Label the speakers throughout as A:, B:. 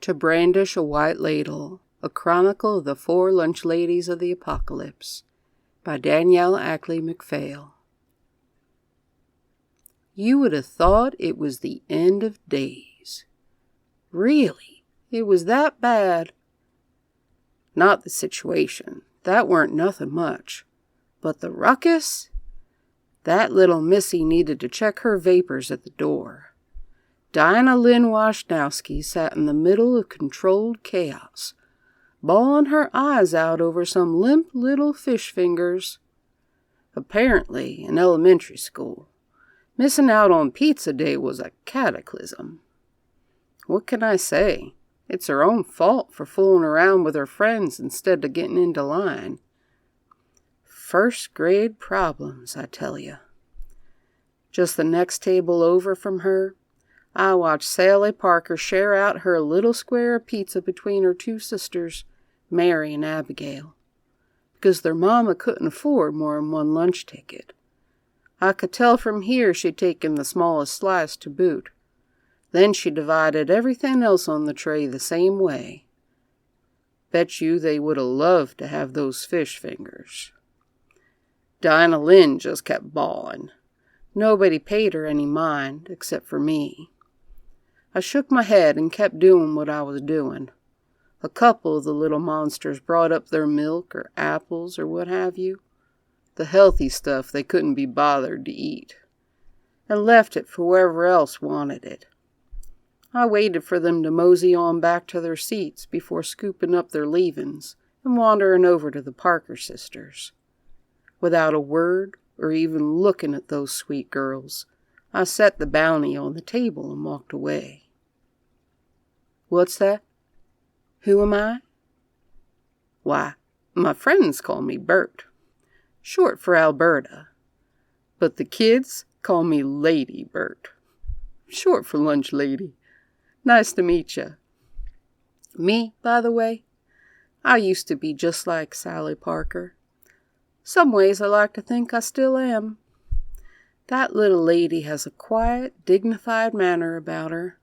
A: To Brandish a White Ladle, a Chronicle of the 4 Lunch Ladies of the Apocalypse, by Danielle Ackley-McPhail. You would have thought it was the end of days. Really, it was that bad. Not the situation, that weren't nothing much. But the ruckus? That little missy needed to check her vapors at the door. Dinah Lynn Washnowski sat in the middle of controlled chaos, bawling her eyes out over some limp little fish fingers. Apparently, in elementary school, missing out on pizza day was a cataclysm. What can I say? It's her own fault for fooling around with her friends instead of getting into line. First grade problems, I tell you. Just the next table over from her, I watched Sally Parker share out her little square of pizza between her 2 sisters, Mary and Abigail, because their mama couldn't afford more than 1 lunch ticket. I could tell from here she'd taken the smallest slice to boot. Then she divided everything else on the tray the same way. Bet you they would have loved to have those fish fingers. Dinah Lynn just kept bawling. Nobody paid her any mind, except for me. I shook my head and kept doing what I was doing. A couple of the little monsters brought up their milk or apples or what have you, the healthy stuff they couldn't be bothered to eat, and left it for whoever else wanted it. I waited for them to mosey on back to their seats before scooping up their leavings and wandering over to the Parker sisters. Without a word or even looking at those sweet girls, I set the bounty on the table and walked away. What's that? Who am I? Why, my friends call me Bert, short for Alberta, but the kids call me Lady Bert, short for lunch lady. Nice to meet you. Me, by the way, I used to be just like Sally Parker. Some ways I like to think I still am. That little lady has a quiet, dignified manner about her.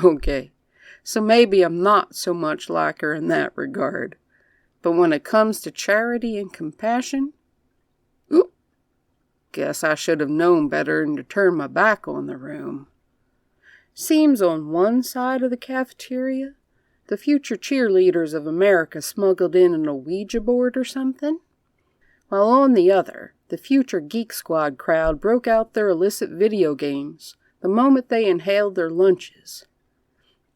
A: Okay, so maybe I'm not so much like her in that regard. But when it comes to charity and compassion, guess I should have known better than to turn my back on the room. Seems on one side of the cafeteria, the future cheerleaders of America smuggled in a Ouija board or something, while on the other, the future Geek Squad crowd broke out their illicit video games the moment they inhaled their lunches.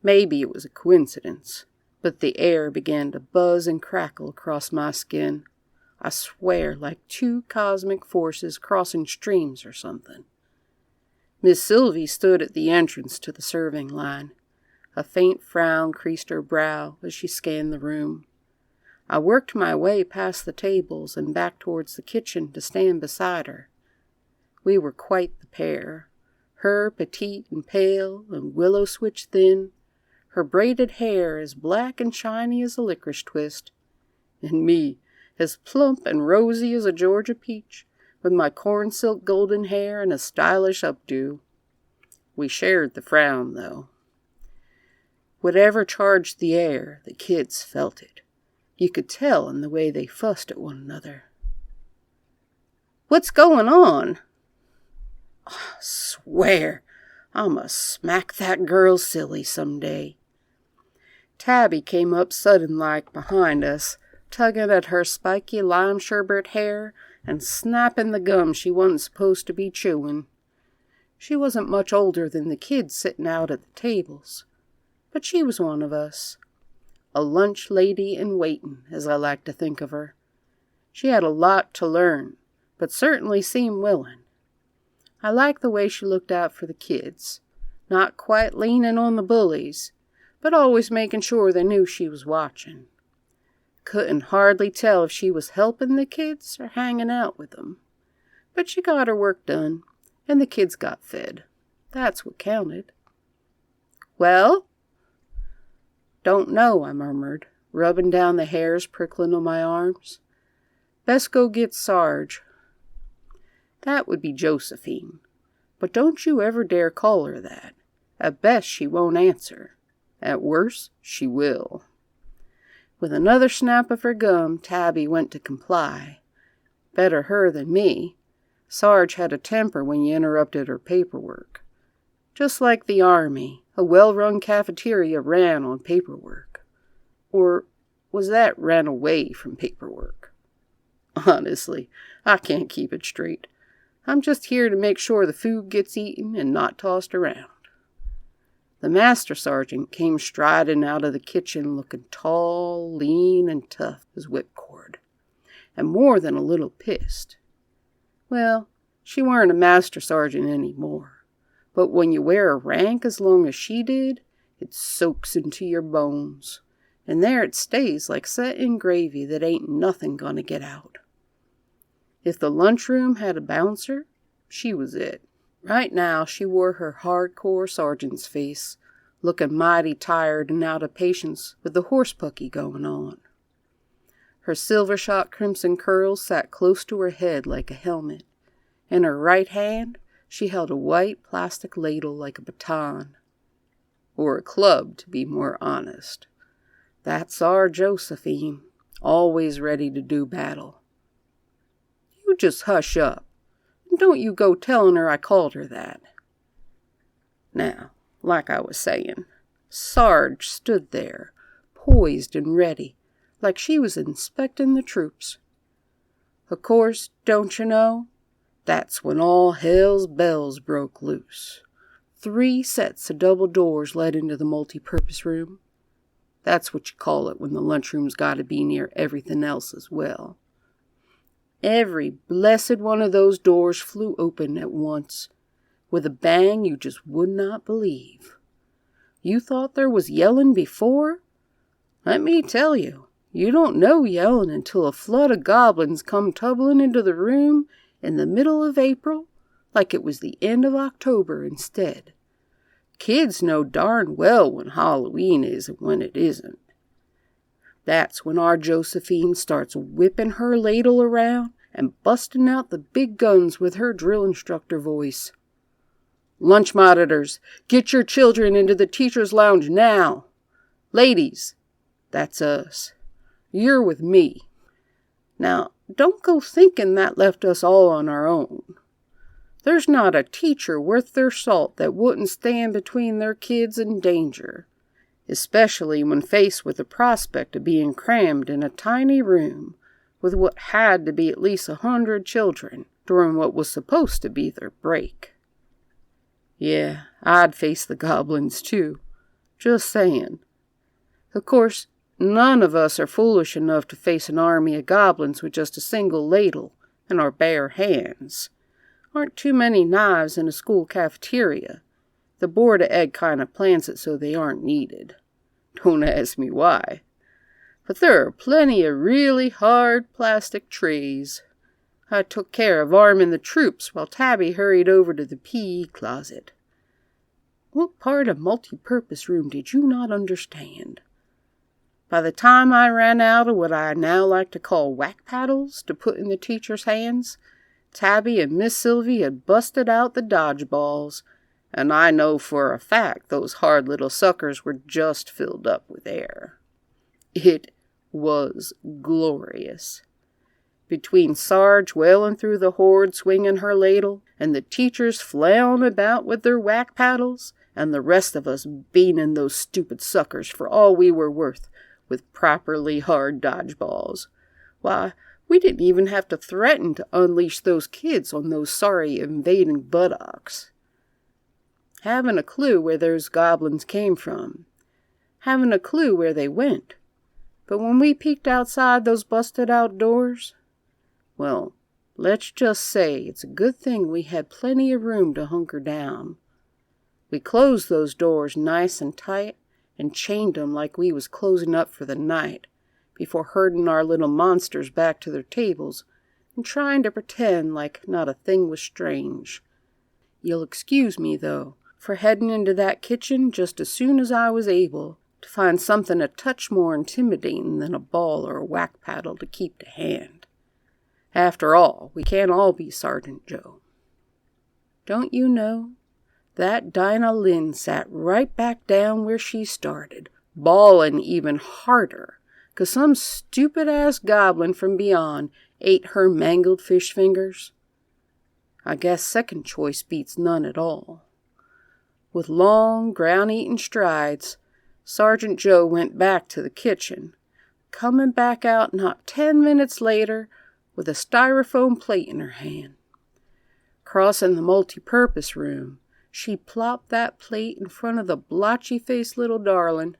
A: Maybe it was a coincidence, but the air began to buzz and crackle across my skin. I swear, like 2 cosmic forces crossing streams or something. Miss Sylvie stood at the entrance to the serving line. A faint frown creased her brow as she scanned the room. I worked my way past the tables and back towards the kitchen to stand beside her. We were quite the pair, her petite and pale and willow switch thin, her braided hair as black and shiny as a licorice twist, and me as plump and rosy as a Georgia peach, with my corn silk golden hair and a stylish updo. We shared the frown, though. Whatever charged the air, the kids felt it. You could tell in the way they fussed at one another. What's going on? I swear, I must smack that girl silly some day. Tabby came up sudden-like behind us, tugging at her spiky lime sherbet hair and snapping the gum she wasn't supposed to be chewing. She wasn't much older than the kids sitting out at the tables, but she was one of us. A lunch lady in waiting, as I like to think of her. She had a lot to learn, but certainly seemed willing. I liked the way she looked out for the kids, not quite leaning on the bullies, but always making sure they knew she was watching. Couldn't hardly tell if she was helping the kids or hanging out with them. But she got her work done, and the kids got fed. That's what counted. Well? Don't know, I murmured, rubbing down the hairs prickling on my arms. Best go get Sarge. That would be Josephine. But don't you ever dare call her that. At best she won't answer. At worst, she will." With another snap of her gum, Tabby went to comply. Better her than me. Sarge had a temper when you interrupted her paperwork. Just like the Army, a well-run cafeteria ran on paperwork. Or was that ran away from paperwork? Honestly, I can't keep it straight. I'm just here to make sure the food gets eaten and not tossed around. The master sergeant came striding out of the kitchen looking tall, lean, and tough as whipcord, and more than a little pissed. Well, she weren't a master sergeant anymore, but when you wear a rank as long as she did, it soaks into your bones, and there it stays like set in gravy that ain't nothing gonna get out. If the lunchroom had a bouncer, she was it. Right now, she wore her hardcore sergeant's face, looking mighty tired and out of patience with the horse pucky going on. Her silver-shot crimson curls sat close to her head like a helmet. In her right hand, she held a white plastic ladle like a baton. Or a club, to be more honest. That's our Josephine, always ready to do battle. You just hush up. Don't you go telling her I called her that. Now, like I was saying, Sarge stood there, poised and ready, like she was inspecting the troops. Of course, don't you know, that's when all hell's bells broke loose. 3 sets of double doors led into the multi-purpose room. That's what you call it when the lunchroom's got to be near everything else as well. Every blessed one of those doors flew open at once, with a bang you just would not believe. You thought there was yelling before? Let me tell you, you don't know yelling until a flood of goblins come tumbling into the room in the middle of April, like it was the end of October instead. Kids know darn well when Halloween is and when it isn't. That's when our Josephine starts whipping her ladle around and busting out the big guns with her drill instructor voice. "Lunch monitors, get your children into the teacher's lounge now. Ladies, that's us. You're with me. Now, don't go thinking that left us all on our own. There's not a teacher worth their salt that wouldn't stand between their kids and danger, especially when faced with the prospect of being crammed in a tiny room with what had to be at least 100 children during what was supposed to be their break. Yeah, I'd face the goblins too. Just saying. Of course, none of us are foolish enough to face an army of goblins with just a single ladle and our bare hands. Aren't too many knives in a school cafeteria. The Board of Ed kind of plans it so they aren't needed. Don't ask me why. But there are plenty of really hard plastic trays. I took care of arming the troops while Tabby hurried over to the PE closet. What part of multi-purpose room did you not understand? By the time I ran out of what I now like to call whack paddles to put in the teacher's hands, Tabby and Miss Sylvie had busted out the dodgeballs, and I know for a fact those hard little suckers were just filled up with air. It was glorious. Between Sarge wailing through the horde swinging her ladle, and the teachers flailing about with their whack paddles, and the rest of us beaning those stupid suckers for all we were worth with properly hard dodgeballs, why, we didn't even have to threaten to unleash those kids on those sorry invading buttocks. Having a clue where those goblins came from. Having a clue where they went. But when we peeked outside those busted-out doors, well, let's just say it's a good thing we had plenty of room to hunker down. We closed those doors nice and tight and chained them like we was closing up for the night, before herding our little monsters back to their tables and trying to pretend like not a thing was strange. You'll excuse me, though, for heading into that kitchen just as soon as I was able to find something a touch more intimidating than a ball or a whack paddle to keep to hand. After all, we can't all be Sergeant Joe. Don't you know, that Dinah Lynn sat right back down where she started, bawling even harder, 'cause some stupid-ass goblin from beyond ate her mangled fish fingers. I guess second choice beats none at all. With long, ground-eating strides, Sergeant Joe went back to the kitchen, coming back out not 10 minutes later with a styrofoam plate in her hand. Crossing the multi-purpose room, she plopped that plate in front of the blotchy-faced little darling.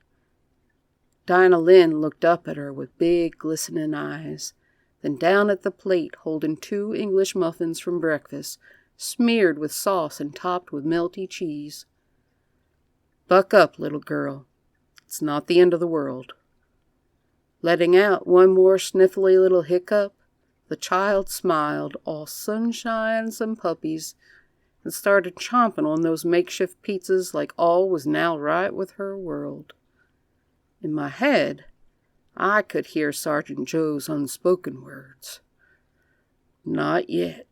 A: Dinah Lynn looked up at her with big, glistening eyes, then down at the plate holding 2 English muffins from breakfast, smeared with sauce and topped with melty cheese. "Buck up, little girl. It's not the end of the world." Letting out one more sniffly little hiccup, the child smiled, all sunshines and puppies, and started chomping on those makeshift pizzas like all was now right with her world. In my head, I could hear Sergeant Joe's unspoken words. "Not yet.